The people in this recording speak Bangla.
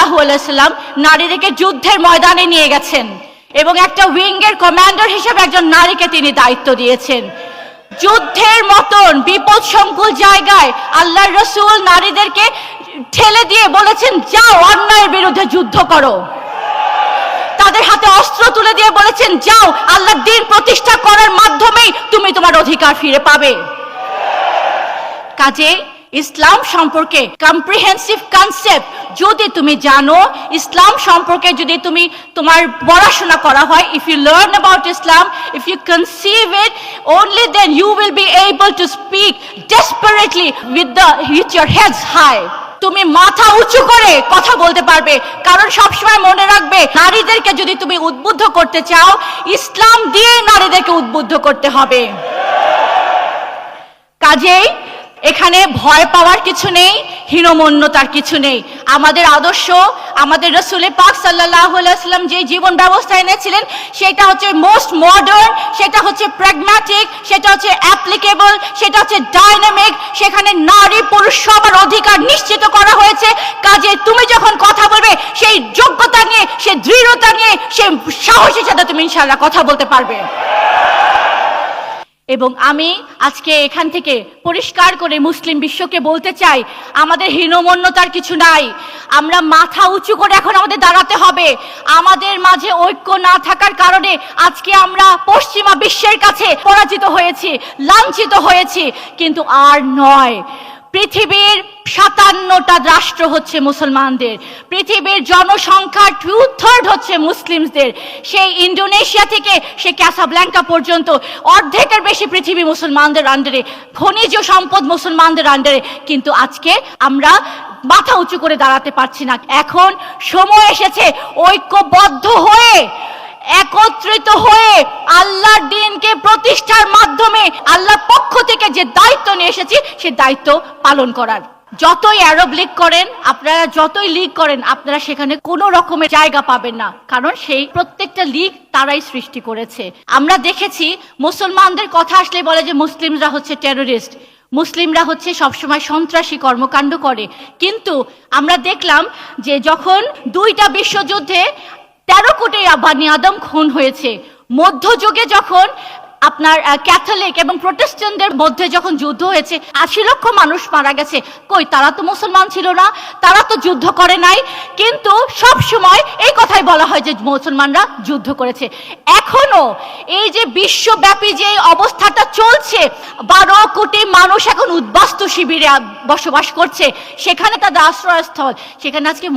সাল্লাম নারীদেরকে যুদ্ধের ময়দানে নিয়ে গেছেন এবং একটা উইংয়ের কমান্ডার হিসেবে একজন নারীকে তিনি দায়িত্ব দিয়েছেন। যুদ্ধের মতন বিপদসংকুল জায়গায় আল্লাহর রাসূল নারীদেরকে ঠেলে দিয়ে বলেছেন, যাও অন্যায়ের বিরুদ্ধে যুদ্ধ করো। তাদের হাতে অস্ত্র তুলে দিয়ে বলেছেন, যাও আল্লাহর দ্বীন প্রতিষ্ঠা করার মাধ্যমেই তুমি তোমার অধিকার ফিরে পাবে। কাজে ইসলাম সম্পর্কে কম্প্রিহেন্সিভ কনসেপ্ট যদি তুমি জানো, ইসলাম সম্পর্কে যদি তুমি তোমার পড়াশোনা করা হয়, if you learn about Islam, if you conceive it, only then you will be able to speak desperately with your heads high. তুমি মাথা উঁচু করে কথা বলতে পারবে, কারণ সবসময় মনে রাখবে, নারীদেরকে যদি তুমি উদ্বুদ্ধ করতে চাও, ইসলাম দিয়ে নারীদেরকে উদ্বুদ্ধ করতে হবে। কাজেই এখানে ভয় পাওয়ার কিছু নেই, হীনমন্যতার কিছু নেই। আমাদের আদর্শ, আমাদের রাসূল পাক সাল্লাল্লাহু আলাইহি ওয়াসাল্লাম যে জীবন ব্যবস্থা এনেছিলেন, সেটা হচ্ছে মোস্ট মডার্ন, সেটা হচ্ছে প্র্যাগম্যাটিক, সেটা হচ্ছে অ্যাপ্লিকেবল, সেটা হচ্ছে ডাইনামিক। সেখানে নারী পুরুষ সবার অধিকার নিশ্চিত করা হয়েছে। কাজে তুমি যখন কথা বলবে, সেই যোগ্যতা নিয়ে, সেই দৃঢ়তা নিয়ে, সেই সাহসের সাথে তুমি ইনশাআল্লাহ কথা বলতে পারবে। এবং আমি আজকে এখান থেকে পরিষ্কার করে মুসলিম বিশ্বকে বলতে চাই, আমাদের হীনমন্যতার কিছু নাই। আমরা মাথা উঁচু করে এখন আমাদের দাঁড়াতে হবে। আমাদের মাঝে ঐক্য না থাকার কারণে আজকে আমরা পশ্চিমা বিশ্বের কাছে পরাজিত হয়েছি, লাঞ্ছিত হয়েছি, কিন্তু আর নয়। পৃথিবীর 57টা রাষ্ট্র হচ্ছে মুসলমানদের, পৃথিবীর জনসংখ্যার 2/3 হচ্ছে মুসলিমদের। সেই ইন্দোনেশিয়া থেকে সে ক্যাসাব্ল্যাঙ্কা পর্যন্ত অর্ধেকের বেশি পৃথিবী মুসলমানদের আন্ডারে, খনিজ সম্পদ মুসলমানদের আন্ডারে। কিন্তু আজকে আমরা মাথা উঁচু করে দাঁড়াতে পারছি না। এখন সময় এসেছে ঐক্যবদ্ধ হয়ে, একত্রিত হয়ে আল্লাহর দ্বীনকে প্রতিষ্ঠার মাধ্যমে আল্লাহর পক্ষ থেকে যে দায়িত্ব নিয়ে এসেছি, সে দায়িত্ব পালন করার। যতই আরব লীগ করেন আপনারা, যতই লীগ করেন আপনারা, সেখানে কোনো রকমের জায়গা পাবেন না, কারণ সেই প্রত্যেকটা লীগ তারাই সৃষ্টি করেছে। আমরা দেখেছি মুসলমানদের কথা আসলে বলে যে মুসলিমরা হচ্ছে টেররিস্ট, মুসলিমরা হচ্ছে সবসময় সন্ত্রাসী কর্মকাণ্ড করে। কিন্তু আমরা দেখলাম যে যখন 2টা বিশ্বযুদ্ধে 13 কোটি বানি আদম খুন হয়েছে, মধ্যযুগে যখন আপনার ক্যাথলিক এবং প্রোটেস্ট্যান্টদের মধ্যে যখন যুদ্ধ হয়েছে, 80 লক্ষ মানুষ মারা গেছে। কই, তারা তো মুসলমান ছিল না, তারা তো যুদ্ধ করে নাই। কিন্তু সব সময় এই কথাই বলা হয় যে মুসলমানরা যুদ্ধ করেছে। এখনো এই যে বিশ্বব্যাপী যে অবস্থাটা চলছে, 12 কোটি মানুষ এখন উদ্বাস্তু শিবিরে বসবাস করছে, সেখানে তাদের আশ্রয়স্থল, সেখানে আজকে